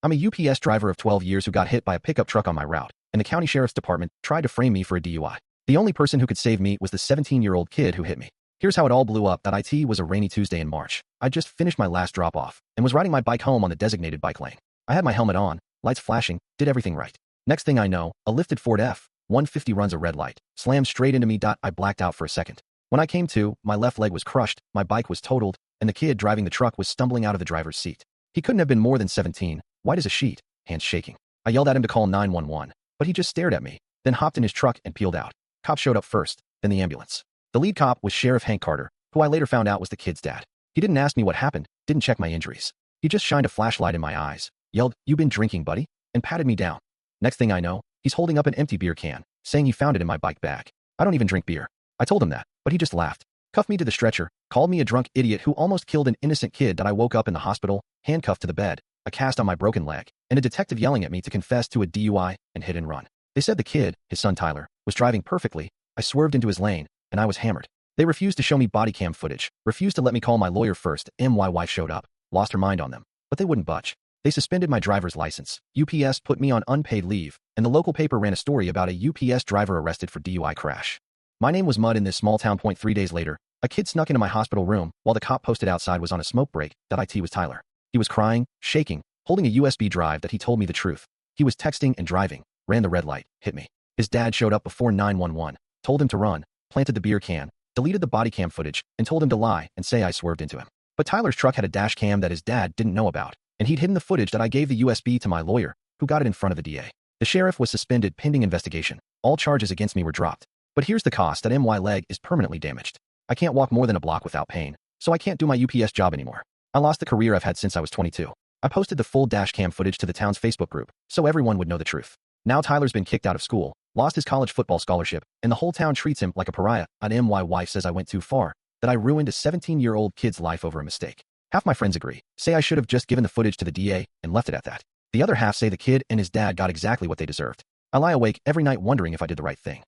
I'm a UPS driver of 12 years who got hit by a pickup truck on my route, and the county sheriff's department tried to frame me for a DUI. The only person who could save me was the 17-year-old kid who hit me. Here's how it all blew up. It was a rainy Tuesday in March. I'd just finished my last drop-off and was riding my bike home on the designated bike lane. I had my helmet on, lights flashing, did everything right. Next thing I know, a lifted Ford F-150 runs a red light, slammed straight into me. I blacked out for a second. When I came to, my left leg was crushed, my bike was totaled, and the kid driving the truck was stumbling out of the driver's seat. He couldn't have been more than 17, white as a sheet, hands shaking. I yelled at him to call 911, but he just stared at me, then hopped in his truck and peeled out. Cops showed up first, then the ambulance. The lead cop was Sheriff Hank Carter, who I later found out was the kid's dad. He didn't ask me what happened, didn't check my injuries. He just shined a flashlight in my eyes, yelled, "You been drinking, buddy?" and patted me down. Next thing I know, he's holding up an empty beer can, saying he found it in my bike bag. I don't even drink beer. I told him that, but he just laughed, cuffed me to the stretcher, called me a drunk idiot who almost killed an innocent kid. I woke up in the hospital, handcuffed to the bed, a cast on my broken leg, and a detective yelling at me to confess to a DUI and hit and run. They said the kid, his son Tyler, was driving perfectly. I swerved into his lane, and I was hammered. They refused to show me body cam footage, refused to let me call my lawyer first. My wife showed up, lost her mind on them, but they wouldn't budge. They suspended my driver's license. UPS put me on unpaid leave, and the local paper ran a story about a UPS driver arrested for DUI crash. My name was mud in this small town. 3 days later, a kid snuck into my hospital room while the cop posted outside was on a smoke break. It was Tyler. He was crying, shaking, holding a USB drive that he told me the truth. He was texting and driving, ran the red light, hit me. His dad showed up before 911, told him to run, planted the beer can, deleted the body cam footage, and told him to lie and say I swerved into him. But Tyler's truck had a dash cam that his dad didn't know about, and he'd hidden the footage. I gave the USB to my lawyer, who got it in front of the DA. The sheriff was suspended pending investigation. All charges against me were dropped. But here's the cost. My leg is permanently damaged. I can't walk more than a block without pain, so I can't do my UPS job anymore. I lost the career I've had since I was 22. I posted the full dash cam footage to the town's Facebook group, so everyone would know the truth. Now Tyler's been kicked out of school, lost his college football scholarship, and the whole town treats him like a pariah. My wife says I went too far, that I ruined a 17-year-old kid's life over a mistake. Half my friends agree, say I should have just given the footage to the DA and left it at that. The other half say the kid and his dad got exactly what they deserved. I lie awake every night wondering if I did the right thing.